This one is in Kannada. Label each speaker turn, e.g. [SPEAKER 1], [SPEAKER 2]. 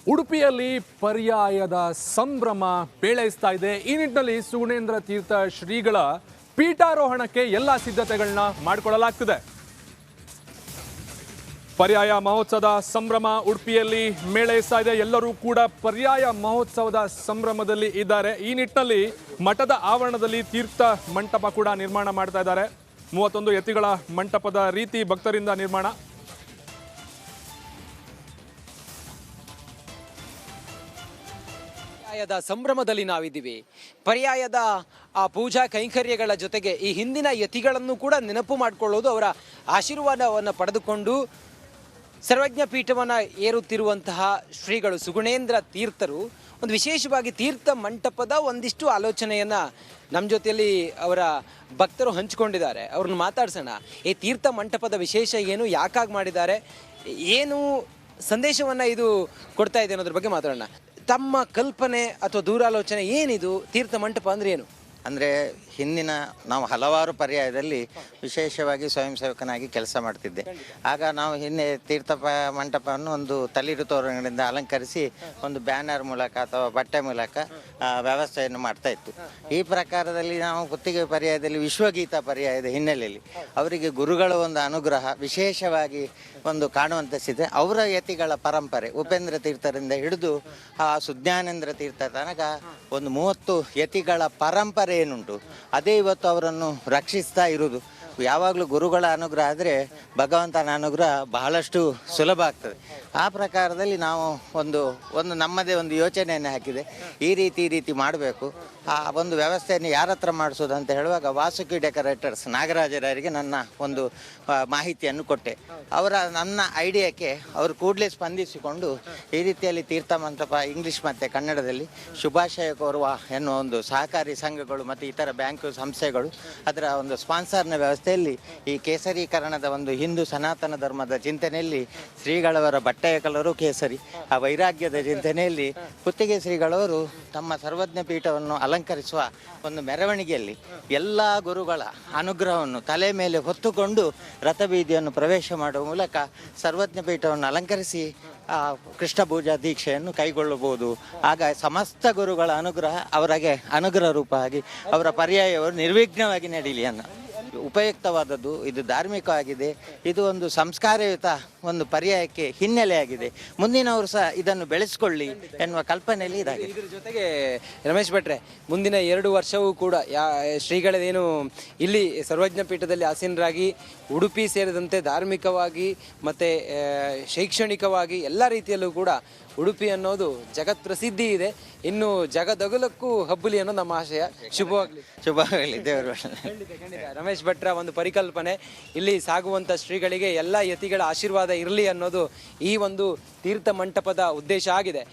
[SPEAKER 1] ಉಡುಪಿಯಲ್ಲಿ ಪರ್ಯಾಯದ ಸಂಭ್ರಮ ಬೇಳೈಸ್ತಾ ಇದೆ. ಈ ನಿಟ್ಟಿನಲ್ಲಿ ಸುಗುಣೇಂದ್ರ ತೀರ್ಥ ಶ್ರೀಗಳ ಪೀಠಾರೋಹಣಕ್ಕೆ ಎಲ್ಲ ಸಿದ್ಧತೆಗಳನ್ನ ಮಾಡಿಕೊಳ್ಳಲಾಗ್ತಿದೆ. ಪರ್ಯಾಯ ಮಹೋತ್ಸವದ ಸಂಭ್ರಮ ಉಡುಪಿಯಲ್ಲಿ ಮೇಳೈಸ್ತಾ ಇದೆ. ಎಲ್ಲರೂ ಕೂಡ ಪರ್ಯಾಯ ಮಹೋತ್ಸವದ ಸಂಭ್ರಮದಲ್ಲಿ ಇದ್ದಾರೆ. ಈ ನಿಟ್ಟಿನಲ್ಲಿ ಮಠದ ಆವರಣದಲ್ಲಿ ತೀರ್ಥ ಮಂಟಪ ಕೂಡ ನಿರ್ಮಾಣ ಮಾಡ್ತಾ ಇದ್ದಾರೆ. 31 ಯತಿಗಳ ಮಂಟಪದ ರೀತಿ ಭಕ್ತರಿಂದ ನಿರ್ಮಾಣ.
[SPEAKER 2] ಪರ್ಯಾಯದ ಸಂಭ್ರಮದಲ್ಲಿ ನಾವಿದ್ದೀವಿ. ಪರ್ಯಾಯದ ಆ ಪೂಜಾ ಕೈಂಕರ್ಯಗಳ ಜೊತೆಗೆ ಈ ಹಿಂದಿನ ಯತಿಗಳನ್ನು ಕೂಡ ನೆನಪು ಮಾಡಿಕೊಳ್ಳೋದು, ಅವರ ಆಶೀರ್ವಾದವನ್ನು ಪಡೆದುಕೊಂಡು ಸರ್ವಜ್ಞ ಪೀಠವನ್ನು ಏರುತ್ತಿರುವಂತಹ ಶ್ರೀಗಳು ಸುಗುಣೇಂದ್ರ ತೀರ್ಥರು ಒಂದು ವಿಶೇಷವಾಗಿ ತೀರ್ಥ ಮಂಟಪದ ಒಂದಿಷ್ಟು ಆಲೋಚನೆಯನ್ನು ನಮ್ಮ ಜೊತೆಯಲ್ಲಿ ಅವರ ಭಕ್ತರು ಹಂಚಿಕೊಂಡಿದ್ದಾರೆ. ಅವ್ರನ್ನ ಮಾತಾಡ್ಸೋಣ. ಈ ತೀರ್ಥ ಮಂಟಪದ ವಿಶೇಷ ಏನು, ಯಾಕಾಗಿ ಮಾಡಿದ್ದಾರೆ, ಏನು ಸಂದೇಶವನ್ನು ಇದು ಕೊಡ್ತಾ ಇದೆ ಅನ್ನೋದ್ರ ಬಗ್ಗೆ ಮಾತಾಡೋಣ. ತಮ್ಮ ಕಲ್ಪನೆ ಅಥವಾ ದೂರಾಲೋಚನೆ ಏನಿದು? ತೀರ್ಥ ಮಂಟಪ ಅಂದರೆ ಏನು?
[SPEAKER 3] ಅಂದರೆ ಹಿಂದಿನ ನಾವು ಹಲವಾರು ಪರ್ಯಾಯದಲ್ಲಿ ವಿಶೇಷವಾಗಿ ಸ್ವಯಂ ಸೇವಕನಾಗಿ ಕೆಲಸ ಮಾಡ್ತಿದ್ದೆ. ಆಗ ನಾವು ಹಿಂದೆ ತೀರ್ಥ ಮಂಟಪವನ್ನು ಒಂದು ತಳಿರು ತೋರಣಗಳಿಂದ ಅಲಂಕರಿಸಿ ಒಂದು ಬ್ಯಾನರ್ ಮೂಲಕ ಅಥವಾ ಬಟ್ಟೆ ಮೂಲಕ ವ್ಯವಸ್ಥೆಯನ್ನು ಮಾಡ್ತಾ ಇತ್ತು. ಈ ಪ್ರಕಾರದಲ್ಲಿ ನಾವು ಗುತ್ತಿಗೆ ಪರ್ಯಾಯದಲ್ಲಿ ವಿಶ್ವಗೀತ ಪರ್ಯಾಯದ ಹಿನ್ನೆಲೆಯಲ್ಲಿ ಅವರಿಗೆ ಗುರುಗಳ ಒಂದು ಅನುಗ್ರಹ ವಿಶೇಷವಾಗಿ ಒಂದು ಕಾಣುವಂತಿದೆ. ಅವರ ಯತಿಗಳ ಪರಂಪರೆ ಉಪೇಂದ್ರ ತೀರ್ಥರಿಂದ ಹಿಡಿದು ಆ ಸುಜ್ಞಾನೇಂದ್ರ ತೀರ್ಥ ತನಕ ಒಂದು 30 ಯತಿಗಳ ಪರಂಪರೆ ಏನುಂಟು ಅದೇ ಇವತ್ತು ಅವರನ್ನು ರಕ್ಷಿಸ್ತಾ ಇರುವುದು. ಯಾವಾಗಲೂ ಗುರುಗಳ ಅನುಗ್ರಹ ಆದರೆ ಭಗವಂತನ ಅನುಗ್ರಹ ಬಹಳಷ್ಟು ಸುಲಭ ಆಗ್ತದೆ. ಆ ಪ್ರಕಾರದಲ್ಲಿ ನಾವು ಒಂದು ನಮ್ಮದೇ ಒಂದು ಯೋಚನೆಯನ್ನು ಹಾಕಿದೆ. ಈ ರೀತಿ ಮಾಡಬೇಕು. ಆ ಒಂದು ವ್ಯವಸ್ಥೆಯನ್ನು ಯಾರ ಹತ್ರ ಮಾಡಿಸೋದು ಅಂತ ಹೇಳುವಾಗ ವಾಸುಕಿ ಡೆಕೋರೇಟರ್ಸ್ ನಾಗರಾಜರಿಗೆ ನನ್ನ ಒಂದು ಮಾಹಿತಿಯನ್ನು ಕೊಟ್ಟೆ. ನನ್ನ ಐಡಿಯಾಕ್ಕೆ ಅವರು ಕೂಡಲೇ ಸ್ಪಂದಿಸಿಕೊಂಡು ಈ ರೀತಿಯಲ್ಲಿ ತೀರ್ಥ ಮಂಟಪ ಇಂಗ್ಲೀಷ್ ಮತ್ತು ಕನ್ನಡದಲ್ಲಿ ಶುಭಾಶಯ ಕೋರುವ ಎನ್ನುವ ಒಂದು ಸಹಕಾರಿ ಸಂಘಗಳು ಮತ್ತು ಇತರ ಬ್ಯಾಂಕು ಸಂಸ್ಥೆಗಳು ಅದರ ಒಂದು ಸ್ಪಾನ್ಸರ್ನ ವ್ಯವಸ್ಥೆಯಲ್ಲಿ ಈ ಕೇಸರೀಕರಣದ ಒಂದು ಹಿಂದೂ ಸನಾತನ ಧರ್ಮದ ಚಿಂತನೆಯಲ್ಲಿ ಶ್ರೀಗಳವರ ಬಟ್ಟೆಯ ಕಲರು ಕೇಸರಿ, ಆ ವೈರಾಗ್ಯದ ಚಿಂತನೆಯಲ್ಲಿ ಕುತ್ತಿಗೆ ಶ್ರೀಗಳವರು ತಮ್ಮ ಸರ್ವಜ್ಞ ಪೀಠವನ್ನು ಅಲಂಕರಿಸುವ ಒಂದು ಮೆರವಣಿಗೆಯಲ್ಲಿ ಎಲ್ಲ ಗುರುಗಳ ಅನುಗ್ರಹವನ್ನು ತಲೆ ಮೇಲೆ ಹೊತ್ತುಕೊಂಡು ರಥಬೀದಿಯನ್ನು ಪ್ರವೇಶ ಮಾಡುವ ಮೂಲಕ ಸರ್ವಜ್ಞ ಪೀಠವನ್ನು ಅಲಂಕರಿಸಿ ಕೃಷ್ಣ ಪೂಜಾ ದೀಕ್ಷೆಯನ್ನು ಕೈಗೊಳ್ಳಬಹುದು. ಆಗ ಸಮಸ್ತ ಗುರುಗಳ ಅನುಗ್ರಹ ಅವರಿಗೆ ಅನುಗ್ರಹ ರೂಪ ಆಗಿ ಅವರ ಪರ್ಯಾಯವರು ನಿರ್ವಿಘ್ನವಾಗಿ ನಡೀಲಿ ಅನ್ನೋ ಉಪಯುಕ್ತವಾದದ್ದು. ಇದು ಧಾರ್ಮಿಕವಾಗಿದೆ. ಇದು ಒಂದು ಸಂಸ್ಕಾರಯುತ ಒಂದು ಪರ್ಯಾಯಕ್ಕೆ ಹಿನ್ನೆಲೆಯಾಗಿದೆ. ಮುಂದಿನವರು ಸಹ ಇದನ್ನು ಬೆಳೆಸಿಕೊಳ್ಳಿ ಎನ್ನುವ ಕಲ್ಪನೆಯಲ್ಲಿ ಇದಾಗಿದೆ.
[SPEAKER 2] ಇದರ ಜೊತೆಗೆ ರಮೇಶ್ ಭಟ್ರೆ, ಮುಂದಿನ 2 ವರ್ಷವೂ ಕೂಡ ಶ್ರೀಗಳೇನು ಇಲ್ಲಿ ಸರ್ವಜ್ಞ ಪೀಠದಲ್ಲಿ ಆಸೀನರಾಗಿ ಉಡುಪಿ ಸೇರಿದಂತೆ ಧಾರ್ಮಿಕವಾಗಿ ಮತ್ತು ಶೈಕ್ಷಣಿಕವಾಗಿ ಎಲ್ಲ ರೀತಿಯಲ್ಲೂ ಕೂಡ ಉಡುಪಿ ಅನ್ನೋದು ಜಗತ್ ಪ್ರಸಿದ್ಧಿ ಇದೆ. ಇನ್ನು ಜಗದಗಲಕ್ಕೂ ಹಬ್ಬಲಿ ಅನ್ನೋ ನಮ್ಮ ಆಶಯ.
[SPEAKER 3] ಶುಭವಾಗಲಿ ದೇವರು.
[SPEAKER 2] ರಮೇಶ್ ಭಟ್ರ ಒಂದು ಪರಿಕಲ್ಪನೆ, ಇಲ್ಲಿ ಸಾಗುವಂಥ ಶ್ರೀಗಳಿಗೆ ಎಲ್ಲ ಯತಿಗಳ ಆಶೀರ್ವಾದ ಇರಲಿ ಅನ್ನೋದು ಈ ಒಂದು ತೀರ್ಥ ಮಂಟಪದ ಉದ್ದೇಶ ಆಗಿದೆ.